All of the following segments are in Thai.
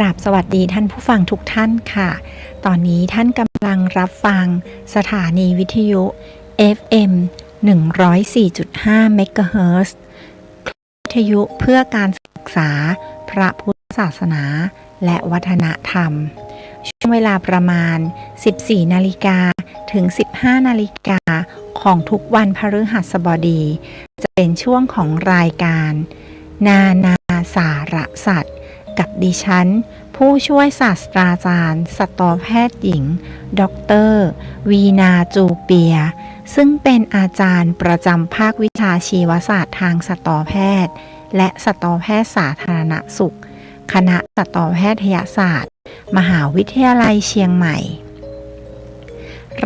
ราบสวัสดีท่านผู้ฟังทุกท่านค่ะตอนนี้ท่านกำลังรับฟังสถานีวิทยุ FM 104.5 เมกะเฮิรตซ์วิทยุเพื่อการศึกษาพระพุทธศาสนาและวัฒนธรรมช่วงเวลาประมาณ 14 นาฬิกาถึง 15 นาฬิกาของทุกวันพฤหัสบดีจะเป็นช่วงของรายการนานาสารสัตว์กับดิฉันผู้ช่วยศาสตราจารย์สัตวแพทย์หญิงดร.วีนาจูเปียซึ่งเป็นอาจารย์ประจำภาควิชาชีวศาสตร์ทางสัตวแพทย์และสัตวแพทย์สาธารณสุขคณะสัตวแพทยศาสตร์มหาวิทยาลัยเชียงใหม่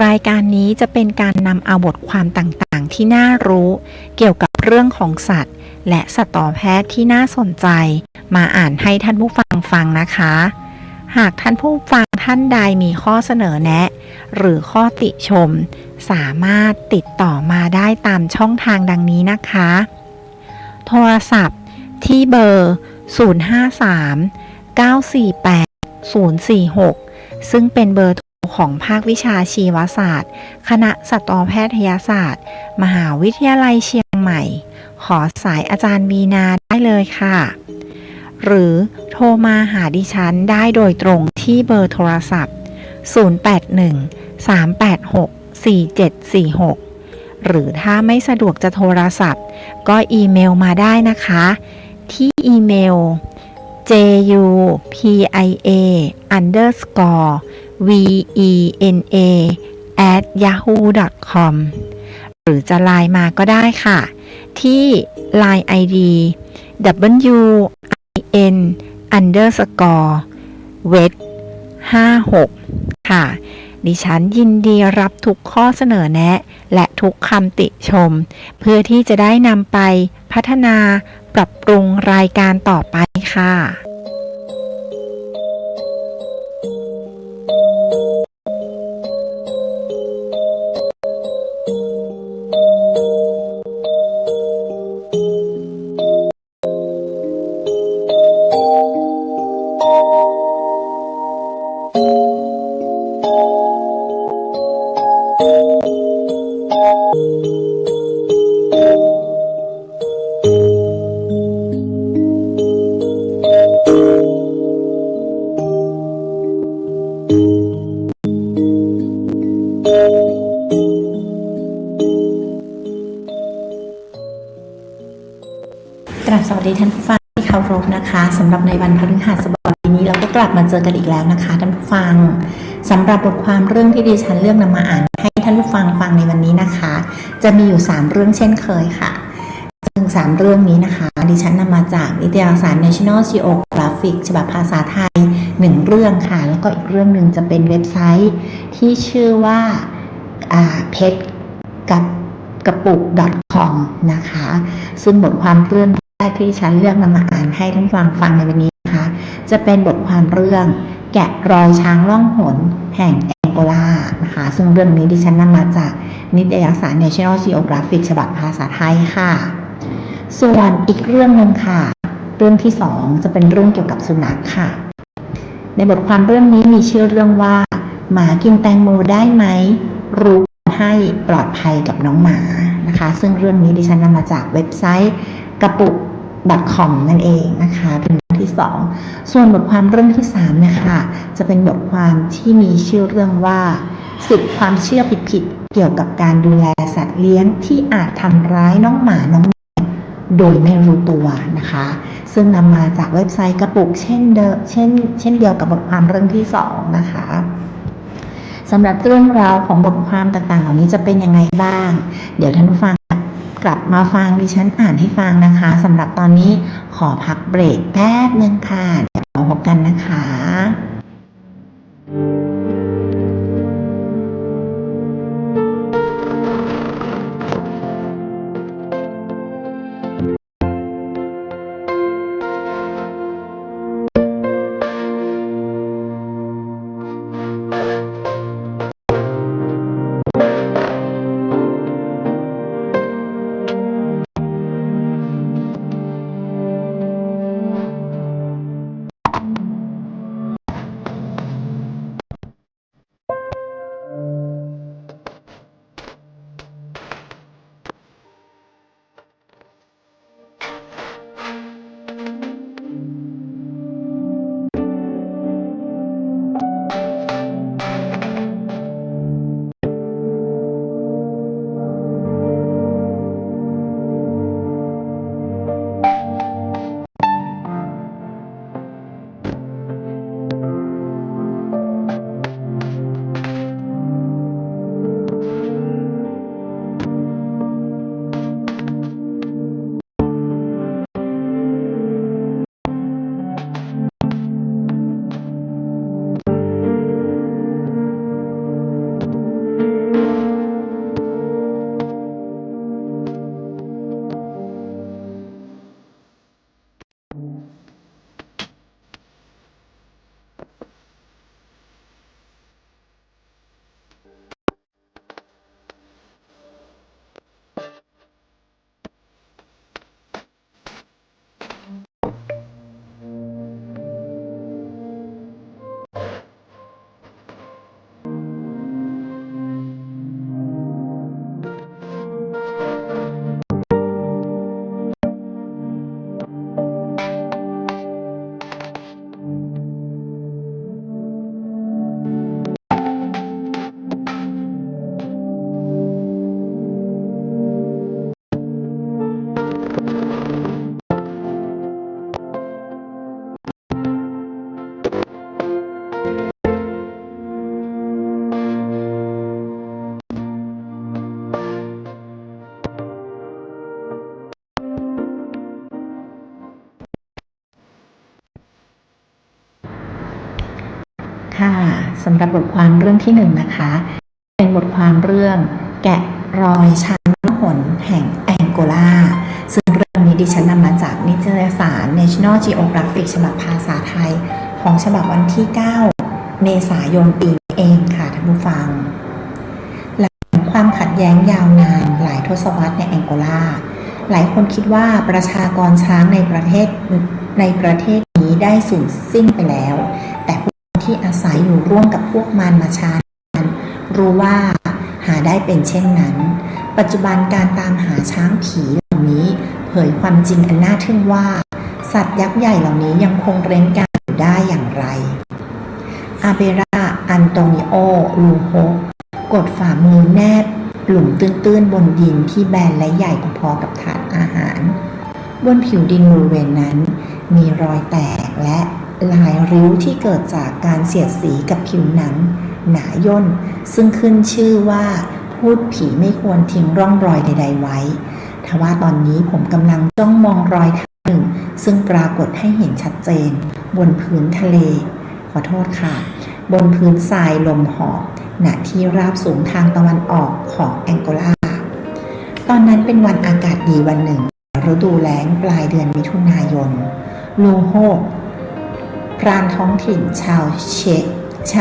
รายการนี้จะเป็นการนำเอาบทความต่างๆที่น่ารู้เกี่ยวกับเรื่องของสัตว์และสัตวแพทย์ที่น่าสนใจมาอ่านให้ท่านผู้ฟังฟังนะคะหากท่านผู้ฟังท่านใดมีข้อเสนอแนะหรือข้อติชมสามารถติดต่อมาได้ตามช่องทางดังนี้นะคะโทรศัพท์ที่เบอร์ 053-948-046 ซึ่งเป็นเบอร์โทรของภาควิชาชีวศาสตร์คณะสัตวแพทยศาสตร์มหาวิทยาลัยเชียงใหม่ขอสายอาจารย์วีนาได้เลยค่ะหรือโทรมาหาดิฉันได้โดยตรงที่เบอร์โทรศัพท์ 081-386-4746 หรือถ้าไม่สะดวกจะโทรศัพท์ก็อีเมลมาได้นะคะที่อีเมล jupia_vena@yahoo.com หรือจะไลน์มาก็ได้ค่ะที่ Line ID win_vet56 ค่ะดิฉันยินดีรับทุกข้อเสนอแนะและทุกคำติชมเพื่อที่จะได้นำไปพัฒนาปรับปรุงรายการต่อไปค่ะสวัสดีท่านผู้ฟังที่เคารพนะคะสำหรับในวันพฤหัสบดีนี้เราก็กลับมาเจอกันอีกแล้วนะคะท่านผู้ฟังสำหรับบทความเรื่องที่ดิฉันเลือกนำมาอ่านให้ท่านผู้ฟังฟังในวันนี้นะคะจะมีอยู่3เรื่องเช่นเคยค่ะซึ่ง3เรื่องนี้นะคะดิฉันนำมาจากนิตยสาร National Geographic ฉบับภาษาไทย1เรื่องค่ะแล้วก็อีกเรื่องนึงจะเป็นเว็บไซต์ที่ชื่อว่าpet กับกระปุก .com นะคะซึ่งบทความเรื่องที่ฉันเลือกนำมาอ่านให้ท่านฟังในวันนี้นะคะจะเป็นบทความเรื่องแกะรอยช้างล่องหนแห่งแองโกลานะคะซึ่งเรื่องนี้ดิฉันนำมาจากนิตยสาร National Geographic ฉบับภาษาไทยค่ะส่วนอีกเรื่องนึงค่ะเรื่องที่2จะเป็นเรื่องเกี่ยวกับสุนัขค่ะในบทความเรื่องนี้มีชื่อเรื่องว่าหมากินแตงโมได้ไหมรู้ให้ปลอดภัยกับน้องหมานะคะซึ่งเรื่องนี้ดิฉันนำมาจากเว็บไซต์กระปุก .com นั่นเองนะคะเป็นเรื่องที่2ส่วนบทความเรื่องที่3นะคะจะเป็นบทความที่มีชื่อเรื่องว่า10ความเชื่อผิดๆเกี่ยวกับการดูแลสัตว์เลี้ยงที่อาจทำร้ายน้องหมาน้องแมวโดยไม่รู้ตัวนะคะซึ่งนำมาจากเว็บไซต์กระปุกเช่นเดียวกับบทความเรื่องที่2นะคะสำหรับเรื่องราวของบทความต่างๆเหล่านี้จะเป็นยังไงบ้างเดี๋ยวท่านผู้ฟังกลับมาฟังดิฉันอ่านให้ฟังนะคะสำหรับตอนนี้ขอพักเบรกแป๊บนึงค่ะเดี๋ยวเราพบกันนะคะ ค่ะสำหรับบทความเรื่องที่หนึ่งนะคะเป็นบทความเรื่องแกะรอยช้างล่องหนแห่งแองโกลาซึ่งเรื่องนี้ดิฉันนำมาจากนิตยสาร National Geographic ฉบับภาษาไทยของฉบับวันที่ 9 เมษายนปีนี้เองค่ะท่านผู้ฟังหลังความขัดแย้งยาวนานหลายทศวรรษในแองโกลาหลายคนคิดว่าประชากรช้างในประเทศนี้ได้สูญสิ้นไปแล้วแต่ที่อาศัยอยู่ร่วมกับพวกมันมาช้านานรู้ว่าหาได้เป็นเช่นนั้นปัจจุบันการตามหาช้างผีเหล่านี้เผยความจริงอันน่าทึ่งว่าสัตว์ยักษ์ใหญ่เหล่านี้ยังคงเร้นกาอยู่ได้อย่างไรอาเบราอันโตนิโอลูโฮกดฝ่ามือแนบหลุมตื้นๆบนดินที่แบนและใหญ่พอๆกับถาดอาหารบนผิวดินบริเวณนั้นมีรอยแตกและลายริ้วที่เกิดจากการเสียดสีกับผิวหนังหนาย่นซึ่งขึ้นชื่อว่าพูดผีไม่ควรทิ้งร่องรอยใดๆไว้ทว่าตอนนี้ผมกำลังจ้องมองรอยเท้าหนึ่งซึ่งปรากฏให้เห็นชัดเจนบนพื้นทะเลขอโทษค่ะบนพื้นทรายลมหอบณที่ราบสูงทางตะวันออกของแองโกลาตอนนั้นเป็นวันอากาศดีวันหนึ่งฤดูแล้งปลายเดือนมิถุนายนลูโฮพรานท้องถิ่นชา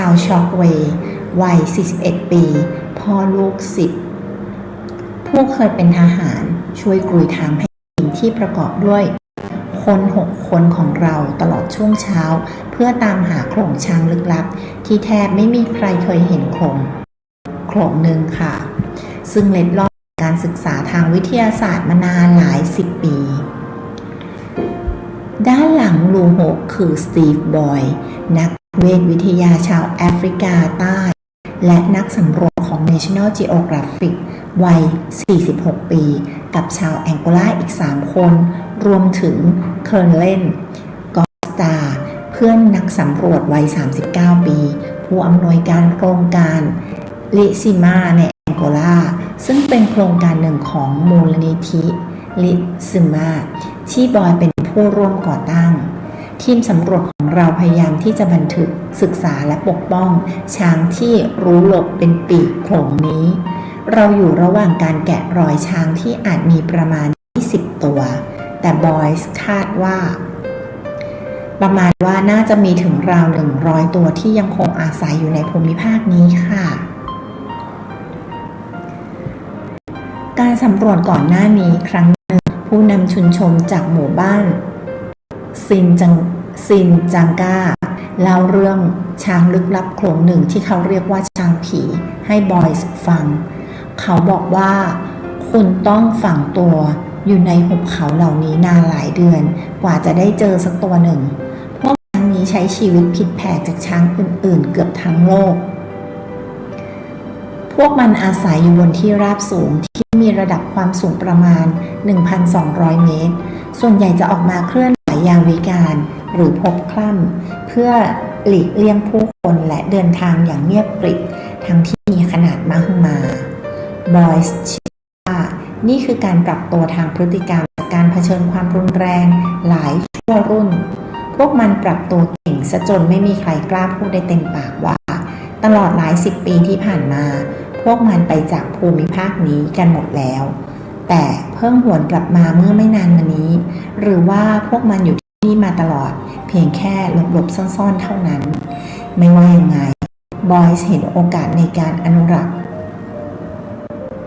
วช็อกเวย์วัย 41 ปี พ่อลูก 10 ผู้เคยเป็นทหารช่วยกรุยทางให้ทีมที่ประกอบด้วยคน6 คนของเราตลอดช่วงเช้าเพื่อตามหาโขลงช้างลึกลับที่แทบไม่มีใครเคยเห็นโขลงหนึ่งค่ะซึ่งเล็ดลอดการศึกษาทางวิทยาศาสตร์มานานหลาย10 ปีด้านหลังลูโฮคือสตีฟบอยนักเวชวิทยาชาวแอฟริกาใต้และนักสำรวจของ National Geographic วัย 46 ปีกับชาวแองโกลาอีก 3 คนรวมถึงเคอร์เลนกอสตาเพื่อนนักสำรวจวัย 39 ปีผู้อำนวยการโครงการลิซิมาในแองโกลาซึ่งเป็นโครงการหนึ่งของมูลนิธิลิซิมาที่บอยเป็นผู้ร่วมก่อตั้งทีมสำรวจของเราพยายามที่จะบันทึกศึกษาและปกป้องช้างที่รู้หลบเป็นปีกโขลงนี้เราอยู่ระหว่างการแกะรอยช้างที่อาจมีประมาณ20 ตัวแต่บอยส์คาดว่าประมาณว่าน่าจะมีถึงราว100 ตัวที่ยังคงอาศัยอยู่ในภูมิภาคนี้ค่ะการสำรวจก่อนหน้านี้ครั้งหนึ่งผู้นำชุมชนจากหมู่บ้านซินจังกาเล่าเรื่องช้างลึกลับโขลงหนึ่งที่เขาเรียกว่าช้างผีให้บอยส์ฟังเขาบอกว่าคุณต้องฝังตัวอยู่ในหุบเขาเหล่านี้นานหลายเดือนกว่าจะได้เจอสักตัวหนึ่งพวกช้างนี้ใช้ชีวิตผิดแผกจากช้างอื่นๆเกือบทั้งโลกพวกมันอาศัยอยู่บนที่ราบสูงที่มีระดับความสูงประมาณ 1,200 เมตรส่วนใหญ่จะออกมาเคลื่อนไหวยามวิกาลหรือพบคล่ำเพื่อหลีกเลี่ยงผู้คนและเดินทางอย่างเงียบกริบทั้งที่มีขนาดมหึมาบอยส์เชื่อว่านี่คือการปรับตัวทางพฤติกรรมจากการเผชิญความรุนแรงหลายชั่วรุ่นพวกมันปรับตัวเก่งซะจนไม่มีใครกล้าพูดได้เต็มปากว่าตลอดหลาย10 ปีที่ผ่านมาพวกมันไปจากภูมิภาคนี้กันหมดแล้วแต่เพิ่งหวนกลับมาเมื่อไม่นานมานี้หรือว่าพวกมันอยู่ที่นี่มาตลอดเพียงแค่หลบๆซ่อนๆเท่านั้นไม่ว่ายังไงบอยส์เห็นโอกาสในการอนุรักษ์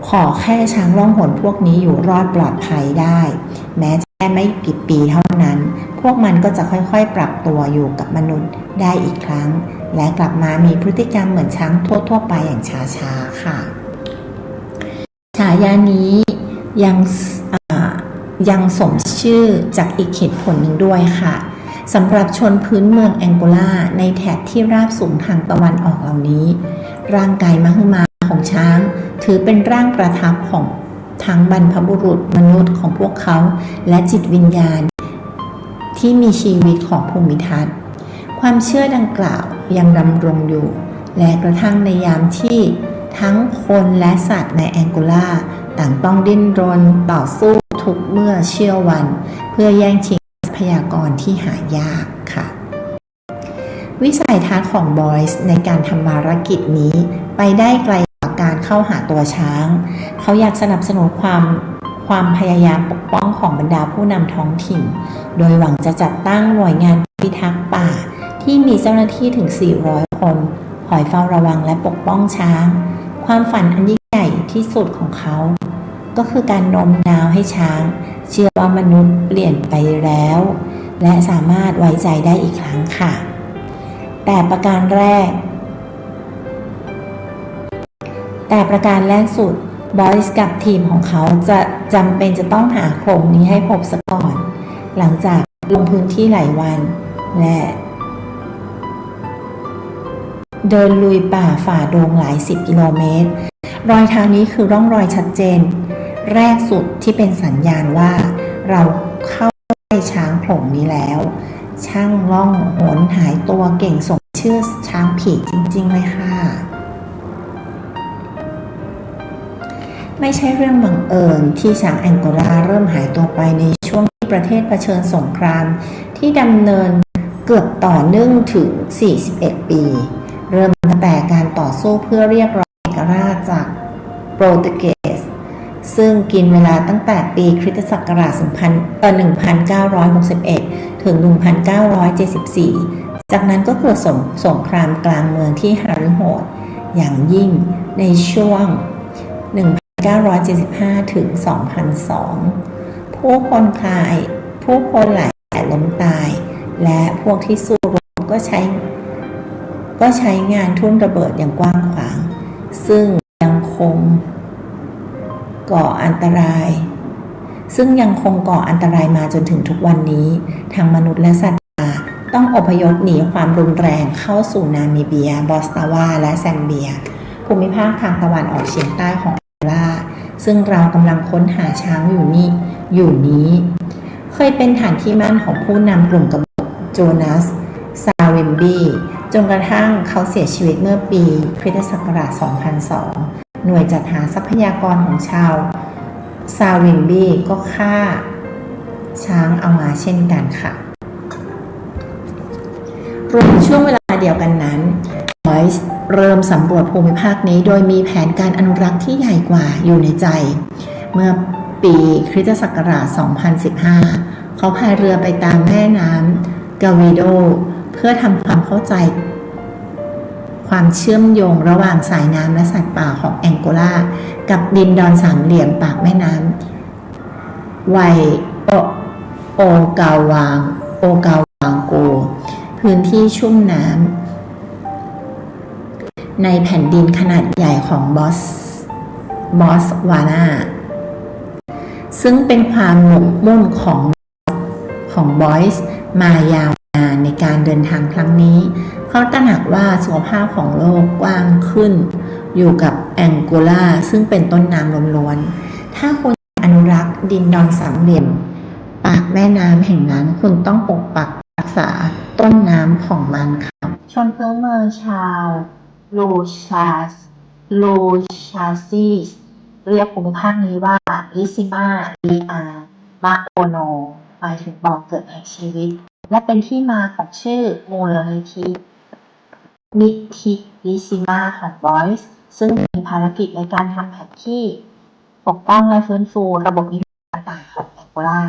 ขอแค่ช้างล่องหนพวกนี้อยู่รอดปลอดภัยได้แม้แค่ไม่กี่ปีเท่านั้นพวกมันก็จะค่อยๆปรับตัวอยู่กับมนุษย์ได้อีกครั้งและกลับมามีพฤติกรรมเหมือนช้างทั่วๆไปอย่างช้าๆค่ะฉายานี้ยังสมชื่อจากอีกเหตุผลหนึ่งด้วยค่ะสำหรับชนพื้นเมืองแองโกลาในแถบที่ราบสูงทางตะวันออกเหล่านี้ร่างกายมหึมาของช้างถือเป็นร่างประทับของทั้งบรรพบุรุษมนุษย์ของพวกเขาและจิตวิญญาณที่มีชีวิตของภูมิทัศน์ความเชื่อดังกล่าวยังดำรงอยู่และกระทั่งในยามที่ทั้งคนและสัตว์ในแองโกลาต่างต้องดิ้นรนต่อสู้ทุกเมื่อเชื่อวันเพื่อแย่งชิงทรัพยากรที่หายากค่ะ วิสัยทัศน์ของบอยส์ในการทำภารกิจนี้ไปได้ไกลกว่าการเข้าหาตัวช้าง เขาอยากสนับสนุนความพยายามปกป้องของบรรดาผู้นำท้องถิ่น โดยหวังจะจัดตั้งหน่วยงานพิทักษ์ป่าที่มีเจ้าหน้าที่ถึง 400 คนคอยเฝ้าระวังและปกป้องช้าง ความฝันอันยิ่งใหญ่ที่สุดของเขา ก็คือการโน้มน้าวให้ช้างเชื่อว่ามนุษย์เปลี่ยนไปแล้ว และสามารถไว้ใจได้อีกครั้งค่ะ แต่ประการแรกสุดบอยส์กับทีมของเขาจะจำเป็นจะต้องหาโครงนี้ให้พบซะก่อน หลังจากลงพื้นที่หลายวันและเดินลุยป่าฝ่าดงหลาย10 กิโลเมตรรอยทางนี้คือร่องรอยชัดเจนแรกสุดที่เป็นสัญญาณว่าเราเข้าใกล้ช้างโขลงนี้แล้วช่างล่องหนหายตัวเก่งสมชื่อช้างผีจริงๆเลยค่ะไม่ใช่เรื่องบังเอิญที่ช้างแองโกลาเริ่มหายตัวไปในช่วงที่ประเทศเผชิญสงครามที่ดำเนินเกือบต่อเนื่องถึง41 ปีเริ่มตั้งแต่การต่อสู้เพื่อเรียกร้องเอกราชจากโปรตุเกสซึ่งกินเวลาตั้งแต่ปีคริสตศักราช1961 ถึง 1974 จากนั้นก็เกิดสงครามกลางเมืองที่หฤโหดอย่างยิ่งในช่วง 1975 ถึง 2002 ผู้คนหลายแสนล้มตายและพวกที่สู้รบก็ใช้งานทุ่นระเบิดอย่างกว้างขวางซึ่งยังคงก่ออันตรายมาจนถึงทุกวันนี้ทั้งมนุษย์และสัตว์ป่าต้องอพยพหนีความรุนแรงเข้าสู่นามิเบียบอตสวานาและแซมเบียภูมิภาคทางตะวันออกเฉียงใต้ของแองโกลาซึ่งเรากำลังค้นหาช้างอยู่นี้เคยเป็นฐานที่มั่นของผู้นำกลุ่มกบฏโจนาสซาเวมบีจนกระทั่งเขาเสียชีวิตเมื่อปีคริสตศักราช 2002 หน่วยจัดหาทรัพยากรของชาวซาวิมบีก็ฆ่าช้างเอามาเช่นกันค่ะรวมช่วงเวลาเดียวกันนั้นบอยส์เริ่มสำรวจภูมิภาคนี้โดยมีแผนการอนุรักษ์ที่ใหญ่กว่าอยู่ในใจเมื่อปีคริสตศักราช 2015 เขาพายเรือไปตามแม่น้ำกาวิโดเพื่อทำความเข้าใจความเชื่อมโยงระหว่างสายน้ำและสัตว์ป่าของแองโกลากับดินดอนสามเหลี่ยมปากแม่น้ำไวโอกาวางโกพื้นที่ชุ่มน้ำในแผ่นดินขนาดใหญ่ของบอสวานาซึ่งเป็นความหมกมุ่นของบอยส์มายาวนานในการเดินทางครั้งนี้เขาตระหนักว่าสุขภาพของโลกกว้างขึ้นอยู่กับแองโกลาซึ่งเป็นต้นน้ำล้วนๆถ้าคุณอนุรักษ์ดินดอนสามเหลี่ยมปากแม่น้ำแห่งนั้นคุณต้องปกปักรักษาต้นน้ำของมันค่ะชนพื้นเมืองชาวลูชาซีสเรียกภูมิภาคนี้ว่าลิซิมาลีอามาโอโนหมายถึงบ่อเกิดแห่งชีวิตและเป็นที่มาของชื่อมูลนิธิลิซิมาของบอยส์ซึ่งมีภารกิจในการทำแผนที่ปกป้องและฟื้นฟูระบบนิเวศต่างๆของแองโกลา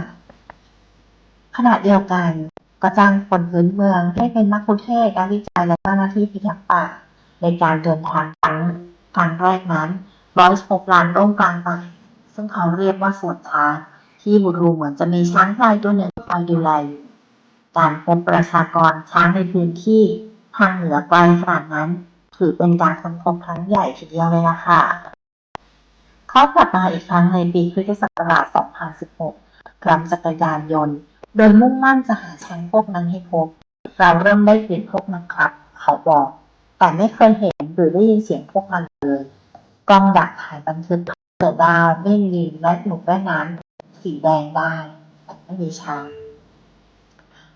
ขณะเดียวกันก็จ้างคนพื้นเมืองให้เป็นนักวิจัยการวิจัยและเจ้าหน้าที่พิทักษ์ป่าในการเดินทางครั้งแรกนั้นบอยส์พบลานร่มกลางป่าซึ่งเขาเรียกว่าสวนช้างที่ดูเหมือนจะมีช้างพลายตัวหนึ่งคอยดูแลอยู่การพบประชากรช้างในพื้นที่ทางเหนือไกลขนาดนั้นถือเป็นการค้นพบครั้งใหญ่ทีเดียวเลยล่ะค่ะเขากลับมาอีกครั้งในปีคริสตศักราช 2016 กลับจักรยานยนต์โดยมุ่งมั่นจะหาช้างพวกนั้นให้พบเราเริ่มได้กลิ่นพวกมันครับเขาบอกแต่ไม่เคยเห็นหรือได้ยินเสียงพวกมันเลยกล้องดักถ่ายบันทึกเสือดาวเม่นลิงและหนูแม่น้ำสีแดงได้แต่ไม่มีช้าง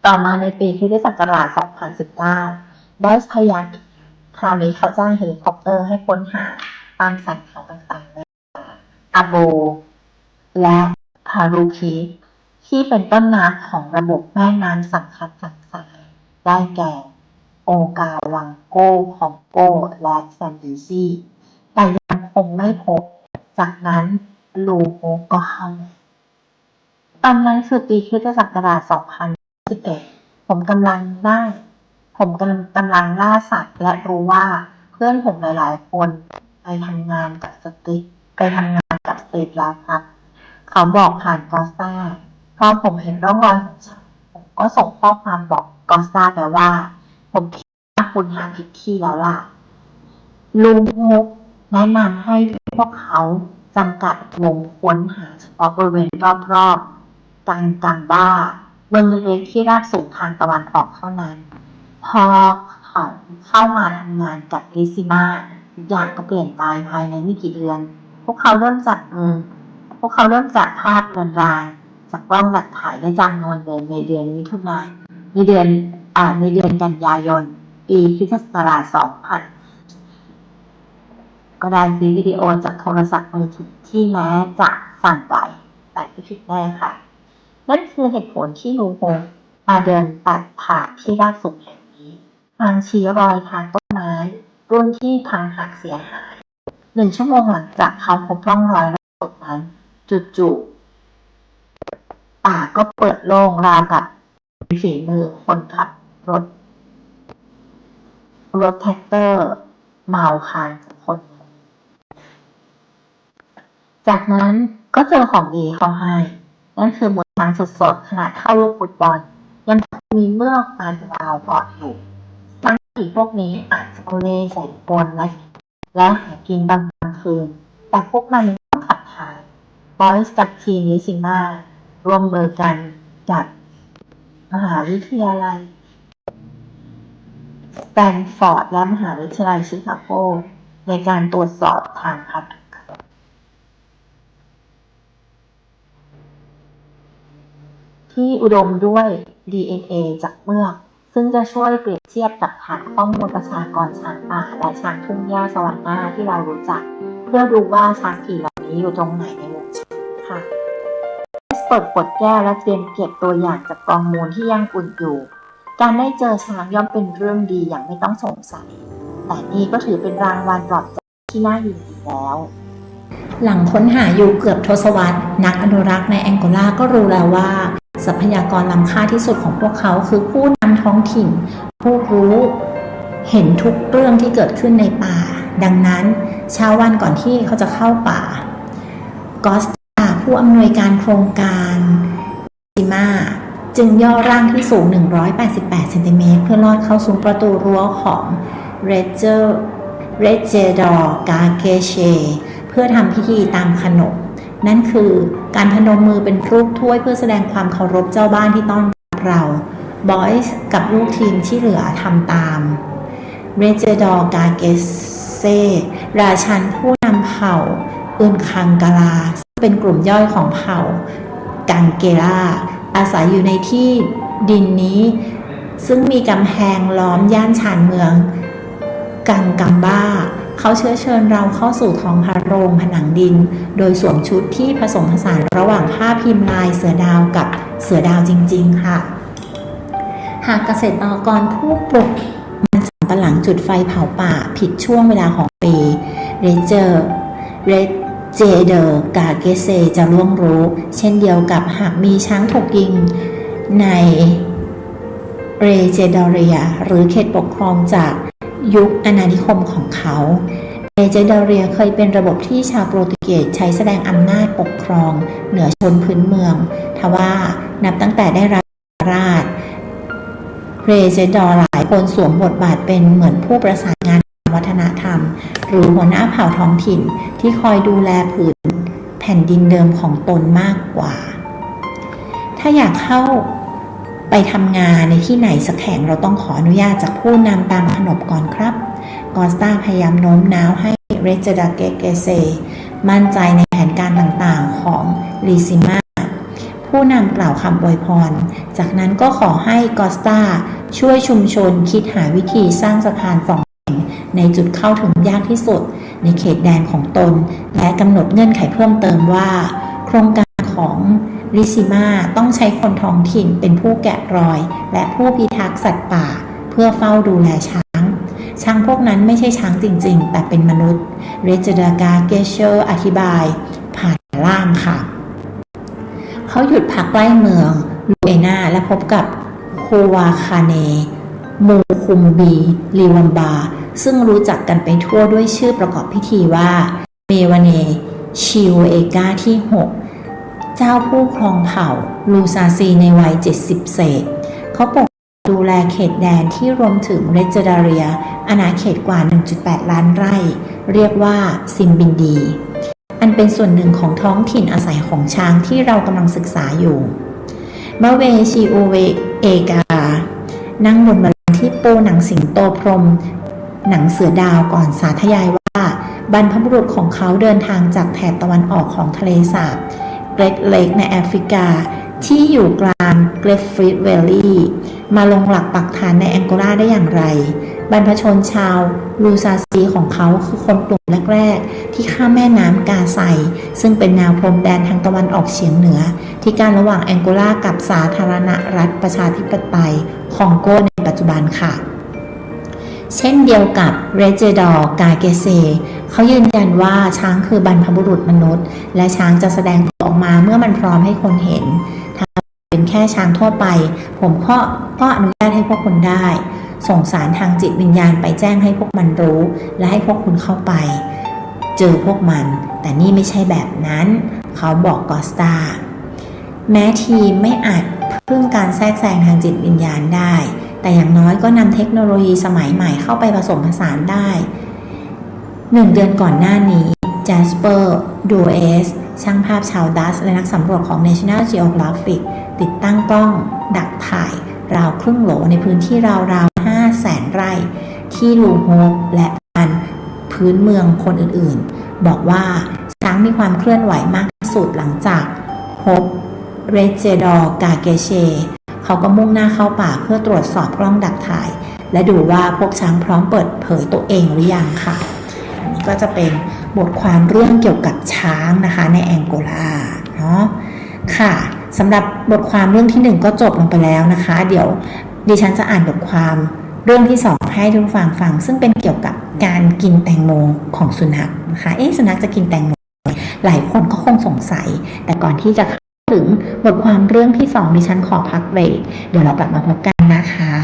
ต่อมาในปีคริสตศักราช 2019 บอยส์พยายามคราวนี้เขาจ้างเฮลิคอปเตอร์ให้ค้นหาตามสันเขาต่างๆในอาโบและคารูคีที่เป็นต้นน้ำของระบบแม่น้ำสำคัญได้แก่ โอกาวังโกคองโกและแซมบิซีแต่ยังคงไม่พบจากนั้นลูโฮก็เข้าตอนนั้นคือปีคริสตศักราช2011ผมกำลังได้ผมกำลังล่าสัตว์และรู้ว่าเพื่อนผมหลายๆคนไปทำงานกับสตรีทแล้วครับเขาบอกผ่านกอสตาพอผมเห็นร่องรอยของฉันผมก็ส่งข้อความบอกกอสตาไปว่าผมคิดว่าคุณหาผิดที่แล้วล่ะลุงฮกแนะนำให้พวกเขาจำกัดวงค้นหาเฉพาะบริเวณรอบๆกังบ้าเมืองเล็กที่ราบสูงทางตะวันออกเท่านั้นพอเขาเข้ามาทำงานกับลิซิมาทุกอย่างก็เปลี่ยนไปภายในไม่กี่เดือนพวกเขาเริ่มจัดภาพเรือนรางจากกล้องหลักถ่ายได้จำนวนเดิมในเดือนมิถุนายนในเดือนกันยายนปีพุทธศักราช2000ก็ได้ซื้อวิดีโอจากโทรศัพท์มือถือที่แม้จะสั่นไหวแต่ก็ผิดแน่ค่ะนั่นคือเหตุผลที่ลูโฮมาเดินตัดผ่านที่ราบสูงแห่งนี้ทางชี้รอยทางต้นไม้รุ่นที่พังหักเสียหาย1 ชั่วโมงหลังจากเขาพบร่องรอยล่าสุดนั้นจู่ๆป่าก็เปิดโล่งราวกับฝีมือคนขับรถแท็กเตอร์เมาคานของคนจากนั้นก็เจอของดีเข้าให้นั่นคือหมวดทางสดๆขนาดเท่าลูกฟุตบอลยังมีเมือกมาถึงราวปอดอยู่บางทีพวกนี้อาจจะเล่ใส่ปนและหากินบางคืนแต่พวกมันต้องขับถ่ายบอยส์กับทีมนิซิมาร่วมมือกันจัดมหาวิทยาลัยสแตนฟอร์ดและมหาวิทยาลัยชิคาโกในการตรวจสอบทางพันธุกรรมที่อุดมด้วย DNA จากเมือกซึ่งจะช่วยเปรียบเทียบกับฐานข้อมูลประชากรช้างป่าและช้างทุ่งหญ้าสวรรค์หน้าที่เรารู้จักเพื่อดูว่าช้างกี่เหล่านี้อยู่ตรงไหนในวงช้างค่ะเปิดขวดแก้วและเตรียมเก็บตัวอย่างจากกองมูลที่ยังอุ่นอยู่การได้เจอช้างย่อมเป็นเรื่องดีอย่างไม่ต้องสงสัยแต่นี่ก็ถือเป็นรางวัลปลอบใจที่น่ายินดีแล้วหลังค้นหาอยู่เกือบทศวรรษนักอนุรักษ์ในแองโกลาก็รู้แล้วว่าทรัพยากรล้ำค่าที่สุดของพวกเขาคือผู้นำท้องถิ่นผู้รู้เห็นทุกเรื่องที่เกิดขึ้นในป่าดังนั้นเช้าวันก่อนที่เขาจะเข้าป่ากอสตาผู้อำนวยการโครงการซิมาจึงย่อร่างที่สูง188เซนติเมตรเพื่อลอดเข้าสู่ประตูรั้วของเรเจดอร์กาเกเชเพื่อทำพิธีตามขนบนั่นคือการพนมมือเป็นรูปถ้วยเพื่อแสดงความเคารพเจ้าบ้านที่ต้อนรับเราบอยส์กับลูกทีมที่เหลือทำตามเรเจดอร์กาเกเซราชันผู้นำเผ่าอึนคังกาลาเป็นกลุ่มย่อยของเผ่ากังเกลาอาศัยอยู่ในที่ดินนี้ซึ่งมีกำแพงล้อมย่านชานเมืองกัมบ้าเขาเชิญเราเข้าสู่ท้องพระโรงผนังดินโดยสวมชุดที่ผสมผสานระหว่างผ้าพิมพ์ลายเสือดาวกับเสือดาวจริงๆค่ะหากเกษตรกรผู้ปลูกมันสำปะหลังจุดไฟเผาป่าผิดช่วงเวลาของปีเรเจเดอร์กาเกเซจะล่วงรู้เช่นเดียวกับหากมีช้างถูกยิงในเรเจดอเรียหรือเขตปกครองจากยุคอาณานิคมของเขาเรเจดอเรียเคยเป็นระบบที่ชาวโปรตุเกสใช้แสดงอำนาจปกครองเหนือชนพื้นเมืองทว่านับตั้งแต่ได้รับราชเรเจดอร์หลายคนสวมบทบาทเป็นเหมือนผู้ประสานงานวัฒนธรรมหรือหัวหน้าเผ่าท้องถิ่นที่คอยดูแลผืนแผ่นดินเดิมของตนมากกว่าถ้าอยากเข้าไปทำงานในที่ไหนสักแห่งเราต้องขออนุญาตจากผู้นำตามขนบก่อนครับกอสตาพยายามโน้มน้าวให้เรเจดาเกเซมั่นใจในแผนการต่างๆของลิซิมาผู้นำกล่าวคำอวยพรจากนั้นก็ขอให้กอสตาช่วยชุมชนคิดหาวิธีสร้างสะพาน2 แห่งในจุดเข้าถึงยากที่สุดในเขตแดนของตนและกำหนดเงื่อนไขเพิ่มเติมว่าโครงการของลิซิมาต้องใช้คนท้องถิ่นเป็นผู้แกะรอยและผู้พิทักษ์สัตว์ป่า พื่อเฝ้าดูแลช้างพวกนั้นไม่ใช่ช้างจริงๆแต่เป็นมนุษย์เรเจดากาเกเชอร์อธิบายผ่านล่ามค่ะเขาหยุดพักใกล้เมืองลูเอนาและพบกับโควาคาเนมูคุมบีลีวัมบาซึ่งรู้จักกันไปทั่วด้วยชื่อประกอบพิธีว่าเมวาเนชิวเอกาที่ 6 เจ้าผู้ครองเผ่าลูซาซีในวัย 70 เศษเขาปกดูแลเขตแดนที่รวมถึงเรเจดาเรียอาณาเขตกว่า 1.8 ล้านไร่ เรียกว่าซิมบินดีอันเป็นส่วนหนึ่งของท้องถิ่นอาศัยของช้างที่เรากำลังศึกษาอยู่มะเวชิโอเวเอกานั่งบนบัลลังก์ที่ปูหนังสิงโตพรมหนังเสือดาวก่อนสาธยายว่าบรรพบุรุษของเขาเดินทางจากแถบตะวันออกของทะเลสาบเกรทเลคในแอฟริกาที่อยู่กลางเกรฟฟิตแวลลีย์มาลงหลักปักฐานในแองโกลาได้อย่างไรบรรพชนชาวลูซาซีของเขาคือคนกลุ่มแรกๆที่ข้ามแม่น้ำกาไซซึ่งเป็นแนวพรมแดนทางตะวันออกเฉียงเหนือที่กั้นระหว่างแองโกลากับสาธารณรัฐประชาธิปไตยคองโกในปัจจุบันค่ะเช่นเดียวกับเรเจดอร์กาเกเซเขายืนยันว่าช้างคือบรรพบุรุษมนุษย์และช้างจะแสดงตัวออกมาเมื่อมันพร้อมให้คนเห็นถ้าเป็นแค่ช้างทั่วไปผมก็อนุญาตให้พวกคุณได้ส่งสารทางจิตวิญญาณไปแจ้งให้พวกมันรู้และให้พวกคุณเข้าไปเจอพวกมันแต่นี่ไม่ใช่แบบนั้นเขาบอกกอสตาแม้ทีมไม่อาจพึ่งการแทรกแซงทางจิตวิญญาณได้แต่อย่างน้อยก็นำเทคโนโลยีสมัยใหม่เข้าไปผสมผสานได้1 เดือนก่อนหน้านี้แจสเปอร์ดูเอสช่างภาพชาวดัตช์และนักสำรวจของ National Geographic ติดตั้งกล้องดักถ่ายราวครึ่งโหลในพื้นที่ราวๆ 500,000 ไร่ที่ลูโฮปและอันพื้นเมืองคนอื่นๆบอกว่าช้างมีความเคลื่อนไหวมากที่สุดหลังจากพบเรเจดอร์กาเกเชเขาก็มุ่งหน้าเข้าป่าเพื่อตรวจสอบกล้องดักถ่ายและดูว่าพวกช้างพร้อมเปิดเผยตัวเองหรือยังค่ะอันนี้ก็จะเป็นบทความเรื่องเกี่ยวกับช้างนะคะในแองโกลาเนาะค่ะสำหรับบทความเรื่องที่1ก็จบลงไปแล้วนะคะเดี๋ยวดิฉันจะอ่านบทความเรื่องที่2ให้ทุกฟังซึ่งเป็นเกี่ยวกับการกินแตงโมของสุนัขนะคะสุนัขจะกินแตงโมหลายคนก็คงสงสัยแต่ก่อนที่จะถึงบทความเรื่องที่2ดิฉันขอพักเบรกเดี๋ยวเรากลับมาพบกันนะคะ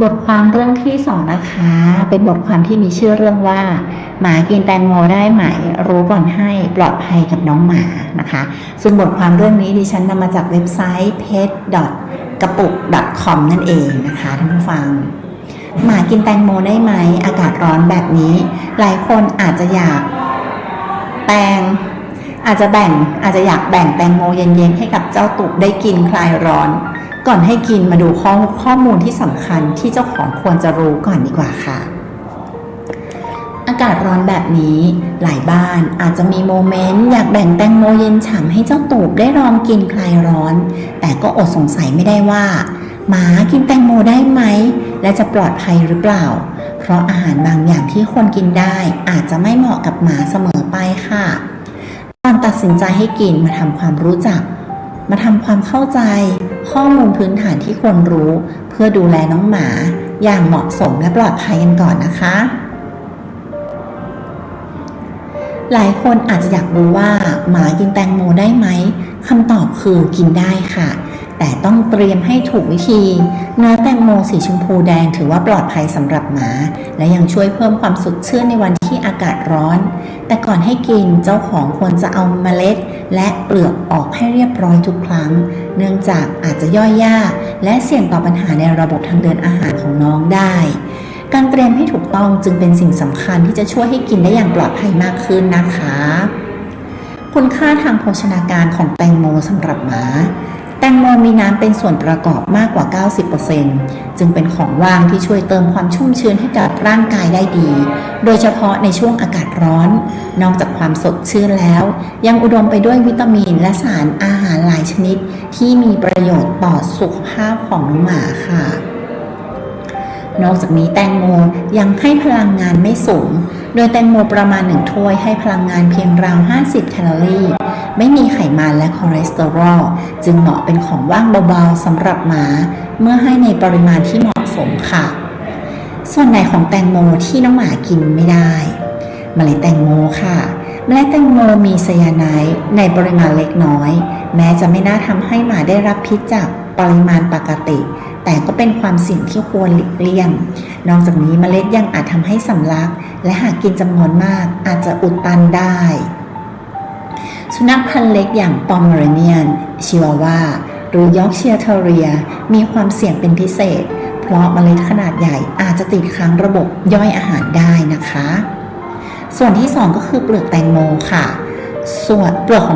บทความเรื่องที่2นะคะเป็นบทความที่มีชื่อเรื่องว่าหมากินแตงโมได้ไหมรู้ก่อนให้ปลอดภัยกับน้องหมานะคะซึ่งบทความเรื่องนี้ดิฉันนำมาจากเว็บไซต์ pet.gapuk.com นั่นเองนะคะท่านผู้ฟังหมากินแตงโมได้ไหมอากาศร้อนแบบนี้หลายคนอาจจะอยากอยากแบ่งแตงโมเย็นๆให้กับเจ้าตุกได้กินคลายร้อนก่อนให้กินมาดูข้อมูลที่สำคัญที่เจ้าของควรจะรู้ก่อนดีกว่าค่ะอากาศร้อนแบบนี้หลายบ้านอาจจะมีโมเมนต์อยากแบ่งแตงโมเย็นฉ่ำให้เจ้าตูบได้ลองกินคลายร้อนแต่ก็อดสงสัยไม่ได้ว่าหมากินแตงโมได้ไหมและจะปลอดภัยหรือเปล่าเพราะอาหารบางอย่างที่คนกินได้อาจจะไม่เหมาะกับหมาเสมอไปค่ะก่อนตัดสินใจให้กินมาทำความรู้จักมาทำความเข้าใจข้อมูลพื้นฐานที่ควรรู้เพื่อดูแลน้องหมาอย่างเหมาะสมและปลอดภัยกันก่อนนะคะหลายคนอาจจะอยากรู้ว่าหมากินแตงโมได้ไหมคำตอบคือกินได้ค่ะแต่ต้องเตรียมให้ถูกวิธีเนื้อแตงโมสีชมพูแดงถือว่าปลอดภัยสำหรับหมาและยังช่วยเพิ่มความสดชื่นในวันที่อากาศร้อนแต่ก่อนให้กินเจ้าของควรจะเอาเมล็ดและเปลือกออกให้เรียบร้อยทุกครั้งเนื่องจากอาจจะย่อยยากและเสี่ยงต่อปัญหาในระบบทางเดินอาหารของน้องได้การเตรียมให้ถูกต้องจึงเป็นสิ่งสำคัญที่จะช่วยให้กินได้อย่างปลอดภัยมากขึ้นนะคะคุณค่าทางโภชนาการของแตงโมสำหรับหมาแตงโมมีน้ำเป็นส่วนประกอบมากกว่า 90% จึงเป็นของว่างที่ช่วยเติมความชุ่มชื้นให้กับร่างกายได้ดีโดยเฉพาะในช่วงอากาศร้อนนอกจากความสดชื่นแล้วยังอุดมไปด้วยวิตามินและสารอาหารหลายชนิดที่มีประโยชน์ต่อสุขภาพของน้องหมาค่ะนอกจากนี้แตงโมยังให้พลังงานไม่สูงโดยแตงโมประมาณ1ถ้วยให้พลังงานเพียงราว50แคลอรี่ไม่มีไขมันและคอเลสเตอรอลจึงเหมาะเป็นของว่างเบาๆสำหรับหมาเมื่อให้ในปริมาณที่เหมาะสมค่ะส่วนไหนของแตงโมที่น้องหมากินไม่ได้เมล็ดแตงโมค่ะเมล็ดแตงโมมีไซยาไนด์ในปริมาณเล็กน้อยแม้จะไม่น่าทำให้หมาได้รับพิษจากปริมาณปกติแต่ก็เป็นความเสี่ยงที่ควรหลีกเลี่ยงนอกจากนี้เมล็ดยังอาจทำให้สำลักและหากกินจำนวนมากอาจจะอุดตันได้สุนัขพันธุ์เล็กอย่างปอมเมอเรเนียนชิวาวาหรือยอร์กเชียร์เทเรียมีความเสี่ยงเป็นพิเศษเพราะเมล็ดขนาดใหญ่อาจจะติดค้างระบบย่อยอาหารได้นะคะส่วนที่2ก็คือเปลือกแตงโมค่ะส่วนเปลือกข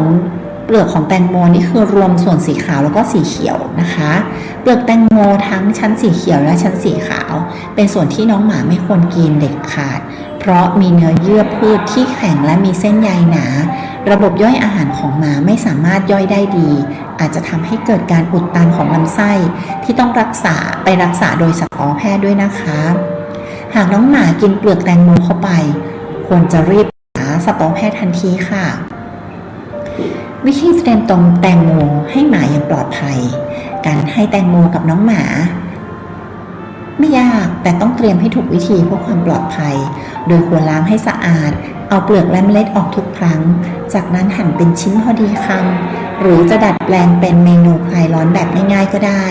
องแตงโมนี่คือรวมส่วนสีขาวแล้วก็สีเขียวนะคะเปลือกแตงโมทั้งชั้นสีเขียวและชั้นสีขาวเป็นส่วนที่น้องหมาไม่ควรกินเด็ดขาดเพราะมีเนื้อเยื่อพืชที่แข็งและมีเส้นใยหนาระบบย่อยอาหารของหมาไม่สามารถย่อยได้ดีอาจจะทำให้เกิดการอุดตันของลำไส้ที่ต้องรักษาโดยสัตวแพทย์ด้วยนะคะหากน้องหมากินเปลือกแตงโมเข้าไปควรจะรีบหาสัตวแพทย์ทันทีค่ะวิธีเตรียมต้มแตงโมให้หมาอย่างปลอดภัยการให้แตงโมกับน้องหมาไม่ยากแต่ต้องเตรียมให้ถูกวิธีเพื่อความปลอดภัยโดยควรล้างให้สะอาดเอาเปลือกและเมล็ดออกทุกครั้งจากนั้นหั่นเป็นชิ้นพอดีคำหรือจะดัดแปลงเป็นเมนูคลายร้อนแบบง่ายๆก็ได้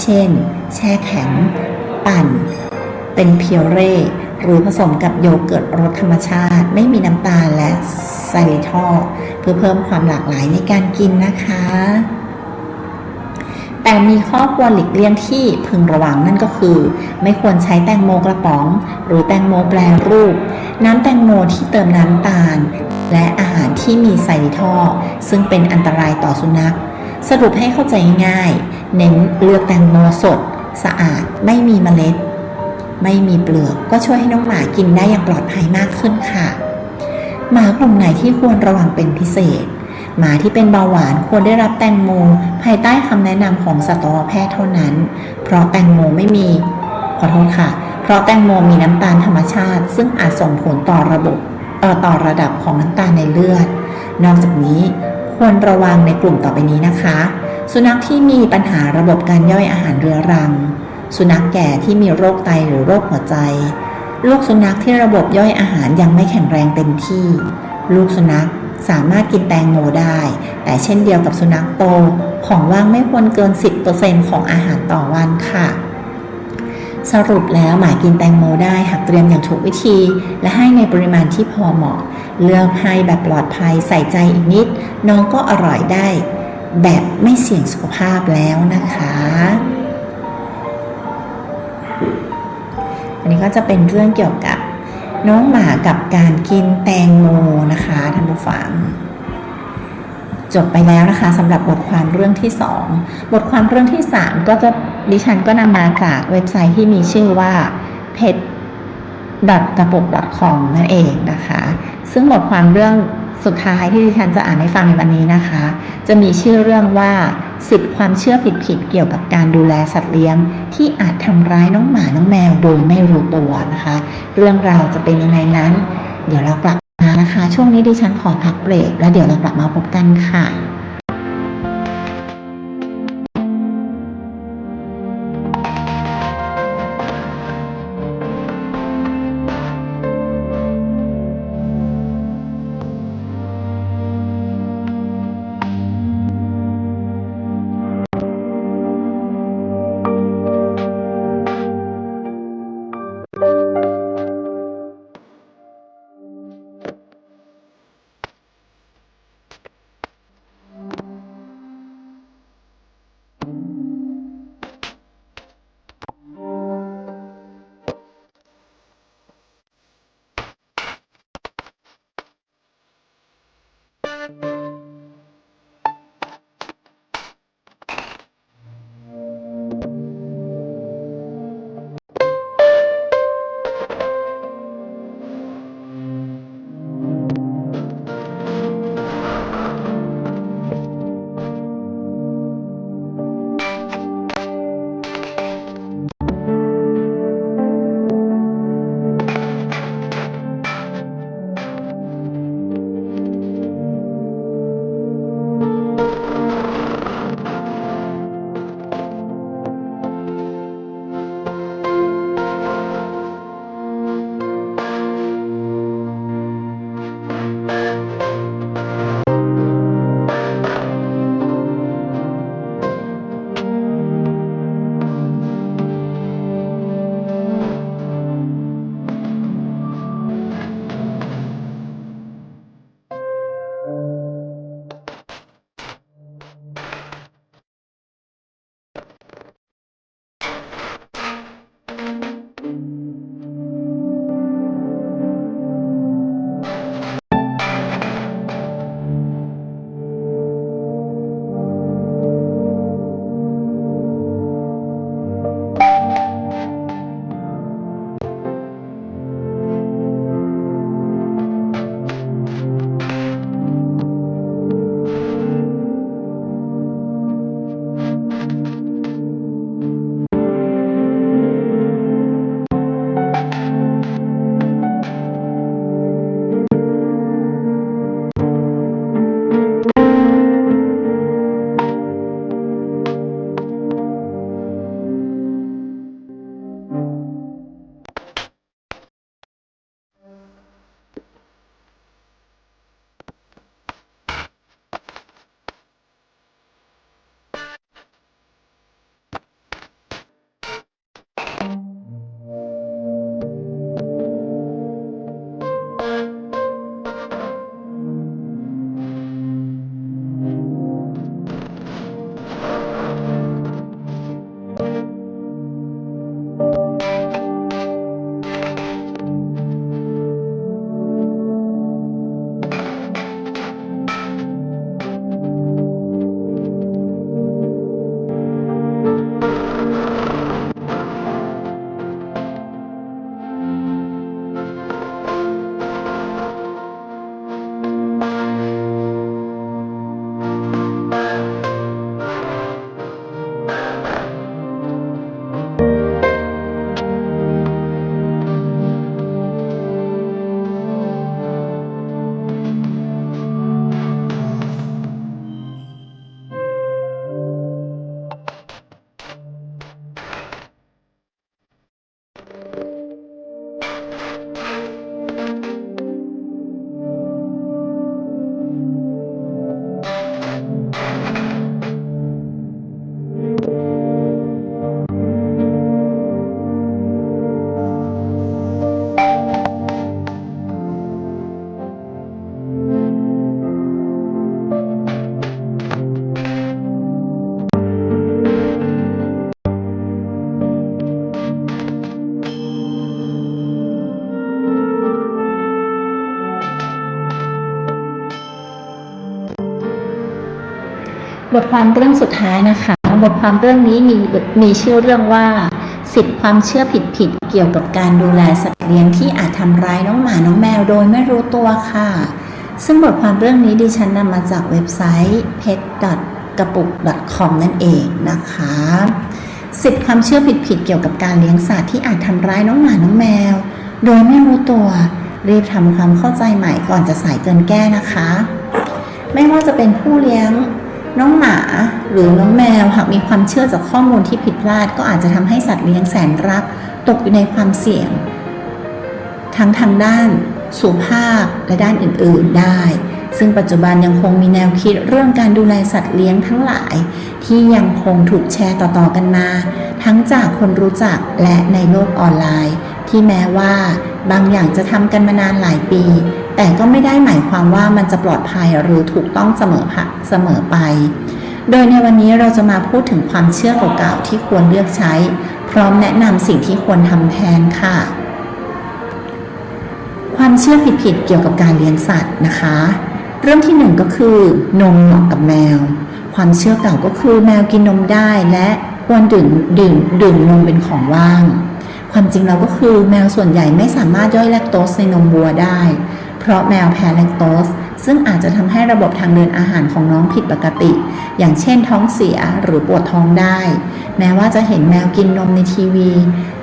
เช่นแช่แข็งปั่นเป็นเพียวเร่หรือผสมกับโยเกิร์ตรสธรรมชาติไม่มีน้ำตาลและไซริทอลเพื่อเพิ่มความหลากหลายในการกินนะคะแต่มีข้อควรหลีกเลี่ยงที่พึงระวังนั่นก็คือไม่ควรใช้แตงโมกระป๋องหรือแตงโมแปรรูปน้ำแตงโมที่เติมน้ำตาลและอาหารที่มีไซริทอลซึ่งเป็นอันตรายต่อสุนัขสรุปให้เข้าใจง่ายๆเน้นเลือกแตงโมสดสะอาดไม่มีเมล็ดไม่มีเปลือกก็ช่วยให้น้องหมากินได้อย่างปลอดภัยมากขึ้นค่ะหมากลุ่มไหนที่ควรระวังเป็นพิเศษหมาที่เป็นเบาหวานควรได้รับแตงโมภายใต้คำแนะนำของสัตวแพทย์เท่านั้นเพราะแตงโมมีน้ำตาลธรรมชาติซึ่งอาจส่งผลต่อระดับของน้ำตาลในเลือดนอกจากนี้ควรระวังในกลุ่มต่อไปนี้นะคะสุนัขที่มีปัญหาระบบการย่อยอาหารเรื้อรังสุนัขแก่ที่มีโรคไตหรือโรคหัวใจลูกสุนัขที่ระบบย่อยอาหารยังไม่แข็งแรงเต็มที่ลูกสุนัขสามารถกินแตงโมได้แต่เช่นเดียวกับสุนัขโตของว่างไม่ควรเกิน 10% ของอาหารต่อวันค่ะ สรุปแล้วหมากินแตงโมได้หากเตรียมอย่างถูกวิธี และให้ในปริมาณที่พอเหมาะเลือกให้แบบปลอดภัยใส่ใจอีกนิดน้องก็อร่อยได้แบบไม่เสี่ยงสุขภาพแล้วนะคะอันนี้ก็จะเป็นเรื่องเกี่ยวกับน้องหมากับการกินแตงโมนะคะท่านผู้ฟังจบไปแล้วนะคะสำหรับบทความเรื่องที่2บทความเรื่องที่3ก็จะดิฉันก็นำมาจากเว็บไซต์ที่มีชื่อว่า pet.gapok.com นั่นเองนะคะซึ่งบทความเรื่องสุดท้ายที่ดิฉันจะอ่านให้ฟังในวันนี้นะคะจะมีชื่อเรื่องว่า10ความเชื่อผิดๆเกี่ยวกับการดูแลสัตว์เลี้ยงที่อาจทำร้ายน้องหมาน้องแมวโดยไม่รู้ตัวนะคะเรื่องราวจะเป็นยังไงนั้นเดี๋ยวเรากลับมานะคะช่วงนี้ดิฉันขอพักเบรกแล้วเดี๋ยวเรากลับมาพบกันค่ะ บทความเรื่องสุดท้ายนะคะบทความเรื่องนี้มีชื่อเรื่องว่า10ความเชื่อผิดเกี่ยวกับการดูแลสัตว์เลี้ยงที่อาจทำร้ายน้องหมาน้องแมวโดยไม่รู้ตัวค่ะซึ่งบทความเรื่องนี้ดิฉันนำมาจากเว็บไซต์ pet.gapuk.com นั่นเองนะคะ10ความเชื่อผิดเกี่ยวกับการเลี้ยงสัตว์ที่อาจทำร้ายน้องหมาน้องแมวโดยไม่รู้ตัวรีบทำความเข้าใจใหม่ก่อนจะสายเกินแก้นะคะไม่ว่าจะเป็นผู้เลี้ยงน้องหมาหรือน้องแมวหากมีความเชื่อจากข้อมูลที่ผิดพลาดก็อาจจะทำให้สัตว์เลี้ยงแสนรักตกอยู่ในความเสี่ยงทั้งทางด้านสุขภาพและด้านอื่นๆได้ซึ่งปัจจุบันยังคงมีแนวคิดเรื่องการดูแลสัตว์เลี้ยงทั้งหลายที่ยังคงถูกแชร์ต่อๆกันมาทั้งจากคนรู้จักและในโลกออนไลน์ที่แม้ว่าบางอย่างจะทำกันมานานหลายปีแต่ก็ไม่ได้หมายความว่ามันจะปลอดภัยหรือถูกต้องเสมอไปโดยในวันนี้เราจะมาพูดถึงความเชื่อเก่าๆที่ควรเลือกใช้พร้อมแนะนำสิ่งที่ควรทำแทนค่ะความเชื่อผิดเกี่ยวกับการเลี้ยงสัตว์นะคะเรื่องที่1ก็คือนมเหมาะกับแมวความเชื่อเก่าก็คือแมวกินนมได้และควรดื่มนมเป็นของว่างความจริงแล้วก็คือแมวส่วนใหญ่ไม่สามารถย่อยแลคโตสในนมวัวได้เพราะแมวแพ้แลคโตสซึ่งอาจจะทำให้ระบบทางเดินอาหารของน้องผิดปกติอย่างเช่นท้องเสียหรือปวดท้องได้แม้ว่าจะเห็นแมวกินนมในทีวี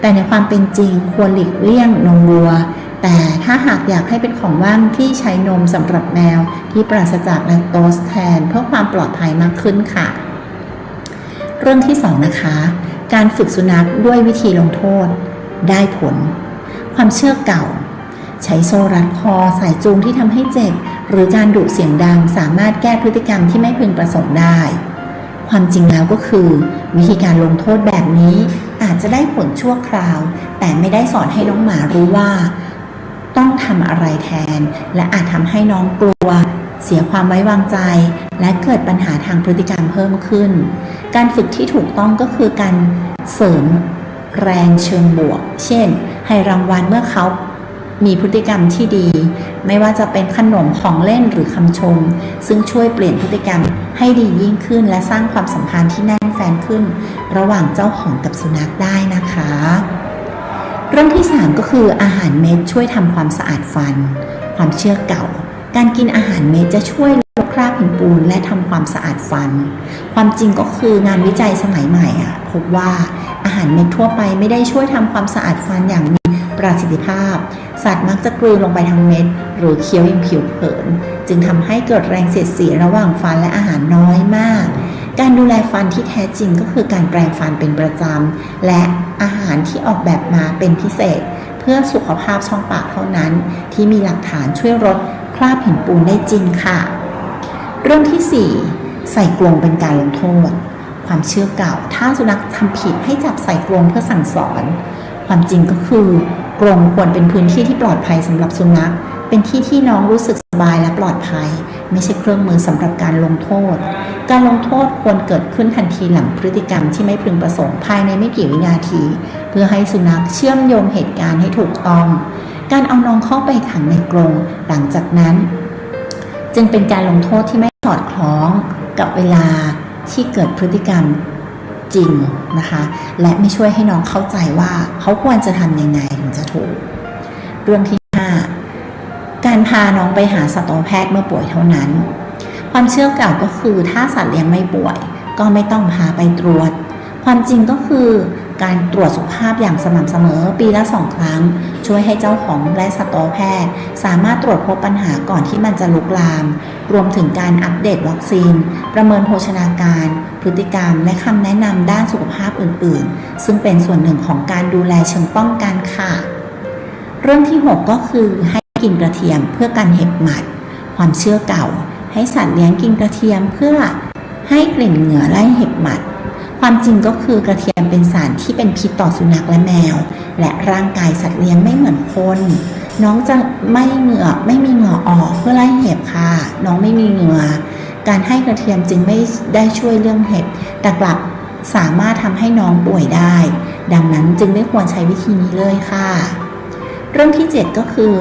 แต่ในความเป็นจริงควรหลีกเลี่ยงนมวัวแต่ถ้าหากอยากให้เป็นของว่างที่ใช้นมสำหรับแมวที่ปราศจากแลคโตสแทนเพื่อความปลอดภัยมากขึ้นค่ะเรื่องที่2นะคะการฝึกสุนัขด้วยวิธีลงโทษได้ผลความเชื่อเก่าใช้โซ่รัดคอสายจูงที่ทำให้เจ็บหรือการดุเสียงดังสามารถแก้พฤติกรรมที่ไม่พึงประสงค์ได้ความจริงแล้วก็คือวิธีการลงโทษแบบนี้อาจจะได้ผลชั่วคราวแต่ไม่ได้สอนให้น้องหมารู้ว่าต้องทำอะไรแทนและอาจทำให้น้องกลัวเสียความไว้วางใจและเกิดปัญหาทางพฤติกรรมเพิ่มขึ้นการฝึกที่ถูกต้องก็คือการเสริมแรงเชิงบวกเช่นให้รางวัลเมื่อเขามีพฤติกรรมที่ดีไม่ว่าจะเป็นขนมของเล่นหรือคำชมซึ่งช่วยเปลี่ยนพฤติกรรมให้ดียิ่งขึ้นและสร้างความสัมพันธ์ที่แน่นแฟ้นขึ้นระหว่างเจ้าของกับสุนัขได้นะคะเรื่องที่3ก็คืออาหารเม็ดช่วยทำความสะอาดฟันความเชื่อเก่าการกินอาหารเม็ดจะช่วยลดคราบหินปูนและทำความสะอาดฟันความจริงก็คืองานวิจัยสมัยใหม่พบว่าอาหารเม็ดทั่วไปไม่ได้ช่วยทำความสะอาดฟันอย่างมีประสิทธิภาพสัตว์มักจะกลืนลงไปทั้งเม็ดหรือเคี้ยวอย่างผิวเผินจึงทำให้เกิดแรงเสียดสีระหว่างฟันและอาหารน้อยมากการดูแลฟันที่แท้จริงก็คือการแปรงฟันเป็นประจำและอาหารที่ออกแบบมาเป็นพิเศษเพื่อสุขภาพช่องปากเท่านั้นที่มีหลักฐานช่วยลดคราบหินปูนได้จริงค่ะเรื่องที่4ใส่กรงเป็นการลงโทษความเชื่อเก่าถ้าสุนัขทำผิดให้จับใส่กรงเพื่อสั่งสอนความจริงก็คือกรงควรเป็นพื้นที่ที่ปลอดภัยสำหรับสุนัขเป็นที่ที่น้องรู้สึกสบายและปลอดภัยไม่ใช่เครื่องมือสำหรับการลงโทษการลงโทษควรเกิดขึ้นทันทีหลังพฤติกรรมที่ไม่พึงประสงค์ภายในไม่กี่วินาทีเพื่อให้สุนัขเชื่อมโยงเหตุการณ์ให้ถูกต้องการเอาน้องเข้าไปขังในกรงหลังจากนั้นจึงเป็นการลงโทษที่ไม่สอดคล้องกับเวลาที่เกิดพฤติกรรมจริงนะคะและไม่ช่วยให้น้องเข้าใจว่าเขาควรจะทำยังไงถึงจะถูกเรื่องที่5การพาน้องไปหาสัตวแพทย์เมื่อป่วยเท่านั้นความเชื่อเก่าก็คือถ้าสัตว์เลี้ยงไม่ป่วยก็ไม่ต้องพาไปตรวจความจริงก็คือการตรวจสุขภาพอย่างสม่ำเสมอปีละ2 ครั้งช่วยให้เจ้าของและสัตวแพทย์สามารถตรวจพบปัญหาก่อนที่มันจะลุกลามรวมถึงการอัปเดตวัคซีนประเมินโภชนาการพฤติกรรมและคำแนะนำด้านสุขภาพอื่นๆซึ่งเป็นส่วนหนึ่งของการดูแลเชิงป้องกันค่ะเรื่องที่6ก็คือให้กินกระเทียมเพื่อกันเห็บหมัดความเชื่อเก่าให้สัตว์เลี้ยงกินกระเทียมเพื่อให้กลิ่นเหงื่อไล่เห็บหมัดความจริงก็คือกระเทียมเป็นสารที่เป็นพิษต่อสุนัขและแมวและร่างกายสัตว์เลี้ยงไม่เหมือนคนน้องจะไม่มีเหงื่อออกเพื่อไล่เห็บค่ะน้องไม่มีเหงื่อการให้กระเทียมจึงไม่ได้ช่วยเรื่องเห็บแต่กลับสามารถทำให้น้องป่วยได้ดังนั้นจึงไม่ควรใช้วิธีนี้เลยค่ะเรื่องที่7ก็คือ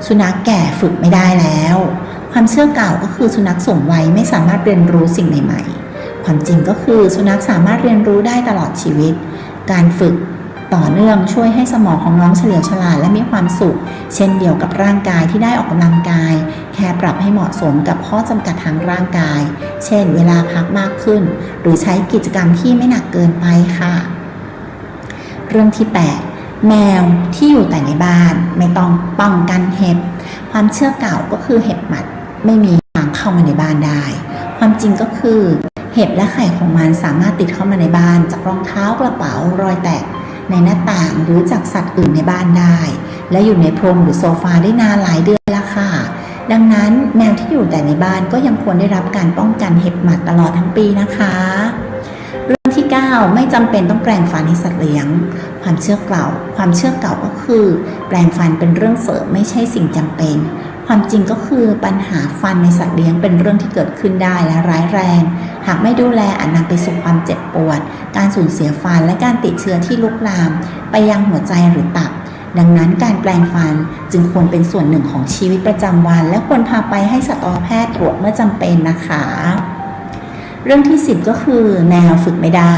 สุนัขแก่ฝึกไม่ได้แล้วความเชื่อเก่าก็คือสุนัขสูงวัยไม่สามารถเรียนรู้สิ่งใหม่ๆ ความจริงก็คือสุนัขสามารถเรียนรู้ได้ตลอดชีวิตการฝึกต่อเนื่องช่วยให้สมองของน้องเฉลียวฉลาดและมีความสุขเช่นเดียวกับร่างกายที่ได้ออกกำลังกายแค่ปรับให้เหมาะสมกับข้อจำกัดทางร่างกายเช่นเวลาพักมากขึ้นหรือใช้กิจกรรมที่ไม่หนักเกินไปค่ะเรื่องที่ 8 แมวที่อยู่แต่ในบ้านไม่ต้องป้องกันเห็บความเชื่อเก่าก็คือเห็บหมัดไม่มีทางเข้ามาในบ้านได้ความจริงก็คือเห็บและไข่ของมันสามารถติดเข้ามาในบ้านจากรองเท้ากระเป๋ารอยแตกในหน้าต่างหรือจากสัตว์อื่นในบ้านได้และอยู่ในพรมหรือโซฟาได้นานหลายเดือนแล้วค่ะดังนั้นแมวที่อยู่แต่ในบ้านก็ยังควรได้รับการป้องกันเห็บหมัดตลอดทั้งปีนะคะเรื่องที่ 9 ไม่จำเป็นต้องแปรงฟันให้สัตว์เลี้ยงความเชื่อเก่าก็คือแปรงฟันเป็นเรื่องเสริมไม่ใช่สิ่งจำเป็นความจริงก็คือปัญหาฟันในสัตว์เลี้ยงเป็นเรื่องที่เกิดขึ้นได้และร้ายแรงหากไม่ดูแลอาจนำไปสู่ความเจ็บปวดการสูญเสียฟันและการติดเชื้อที่ลุกลามไปยังหัวใจหรือตับดังนั้นการแปรงฟันจึงควรเป็นส่วนหนึ่งของชีวิตประจำวันและควรพาไปให้สัตวแพทย์ตรวจเมื่อจำเป็นนะคะเรื่องที่ 10 ก็คือแมวฝึกไม่ได้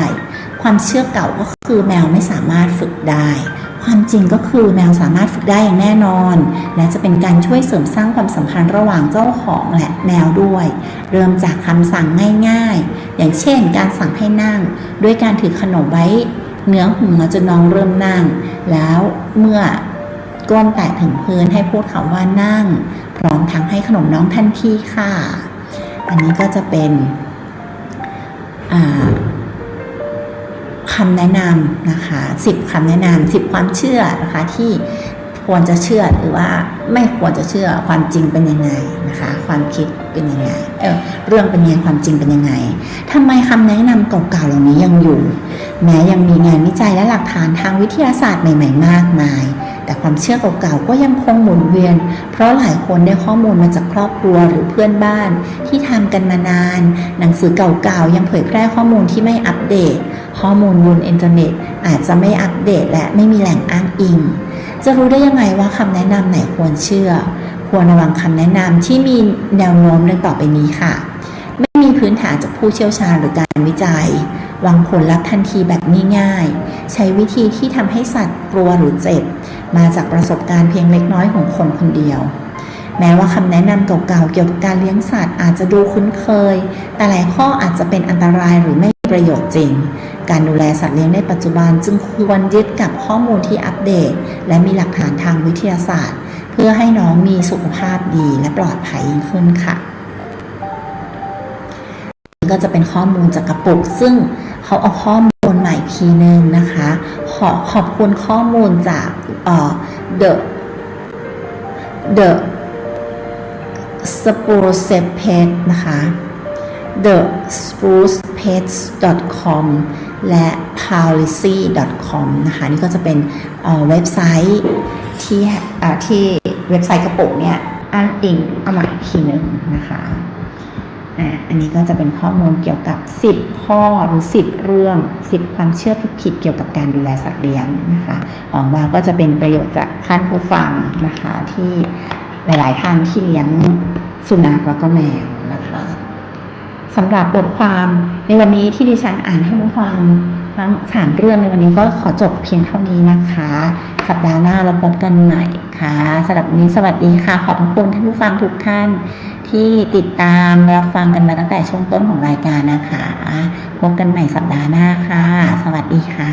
ความเชื่อเก่าก็คือแมวไม่สามารถฝึกได้ความจริงก็คือแมวสามารถฝึกได้อย่างแน่นอนและจะเป็นการช่วยเสริมสร้างความสัมพันธ์ระหว่างเจ้าของและแมวด้วยเริ่มจากคำสั่งง่ายๆอย่างเช่นการสั่งให้นั่งด้วยการถือขนมไว้เหนือหัวจนน้องเริ่มนั่งแล้วเมื่อก้นแตะถึงพื้นให้พูดคำว่านั่งพร้อมทั้งให้ขนมน้องทันทีค่ะอันนี้ก็จะเป็นคำแนะนำนะคะ10คำแนะนำ10ความเชื่อนะคะที่ควรจะเชื่อหรือว่าไม่ควรจะเชื่อความจริงเป็นยังไงนะคะความคิดเป็นยังไงเรื่องเป็นยังไงความจริงเป็นยังไงทำไมคำแนะนำเก่าๆเหล่านี้ยังอยู่แม้ยังมีงานวิจัยและหลักฐานทางวิทยาศาสตร์ใหม่ๆมากมายแต่ความเชื่อเก่าๆก็ยังคงหมุนเวียนเพราะหลายคนได้ข้อมูลมาจากครอบครัวหรือเพื่อนบ้านที่ทำกันมานานหนังสือเก่าๆยังเผยแพร่ข้อมูลที่ไม่อัปเดตข้อมูลบนอินเทอร์เน็ตอาจจะไม่อัปเดตและไม่มีแหล่งอ้างอิงจะรู้ได้ยังไงว่าคำแนะนำไหนควรเชื่อควรระวังคำแนะนำที่มีแนวโน้มดังต่อไปนี้ค่ะไม่มีพื้นฐานจากผู้เชี่ยวชาญหรือการวิจัยวางผลลัพธ์ทันทีแบบง่ายๆใช้วิธีที่ทำให้สัตว์กลัวหรือเจ็บมาจากประสบการณ์เพียงเล็กน้อยของคนคนเดียวแม้ว่าคำแนะนำเก่าๆเกี่ยวกับการเลี้ยงสัตว์อาจจะดูคุ้นเคยแต่หลายข้ออาจจะเป็นอันตรายหรือไม่มีประโยชน์จริงการดูแลสัตว์เลี้ยงในปัจจุบันจึงควรยึดกับข้อมูลที่อัปเดตและมีหลักฐานทางวิทยาศาสตร์เพื่อให้น้องมีสุขภาพดีและปลอดภัยยิ่งขึ้นค่ะก็จะเป็นข้อมูลจากกระปุกซึ่งเขาเอาข้อมูลใหม่ทีนึงนะคะขอบคุณข้อมูลจากThe Spruce Pet นะคะ thesprucepets.com และ policy.com นะคะนี่ก็จะเป็นเว็บไซต์ที่เว็บไซต์กระปุกเนี่ยอ้างอิงเอามาอีกทีนึงนะคะอันนี้ก็จะเป็นข้อมูลเกี่ยวกับ10ข้อหรือ10เรื่อง10ความเชื่อผิดๆเกี่ยวกับการดูแลสัตว์เลี้ยงนะคะหวังว่าก็จะเป็นประโยชน์จากท่านผู้ฟังนะคะที่หลายๆท่านที่เลี้ยงสุนัขแล้วก็แมวนะคะสำหรับบทความในวันนี้ที่ดิฉันอ่านให้ผู้ฟังทั้ง3เรื่องในวันนี้ก็ขอจบเพียงเท่านี้นะคะสัปดาห์หน้าเราพบกันใหม่ค่ะสำหรับวันนี้สวัสดีค่ะขอบคุณท่านผู้ฟังทุกท่านที่ติดตามรับฟังกันมาตั้งแต่ช่วงต้นของรายการนะคะพบกันใหม่สัปดาห์หน้าค่ะสวัสดีค่ะ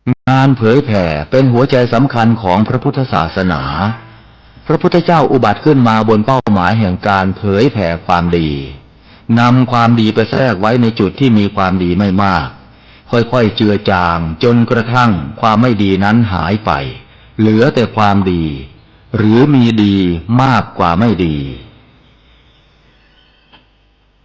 งานเผยแผ่เป็นหัวใจสำคัญของพระพุทธศาสนาพระพุทธเจ้าอุบัติขึ้นมาบนเป้าหมายแห่งการเผยแผ่ความดีนำความดีไปแทรกไว้ในจุดที่มีความดีไม่มากค่อยๆเจือจางจนกระทั่งความไม่ดีนั้นหายไปเหลือแต่ความดีหรือมีดีมากกว่าไม่ดี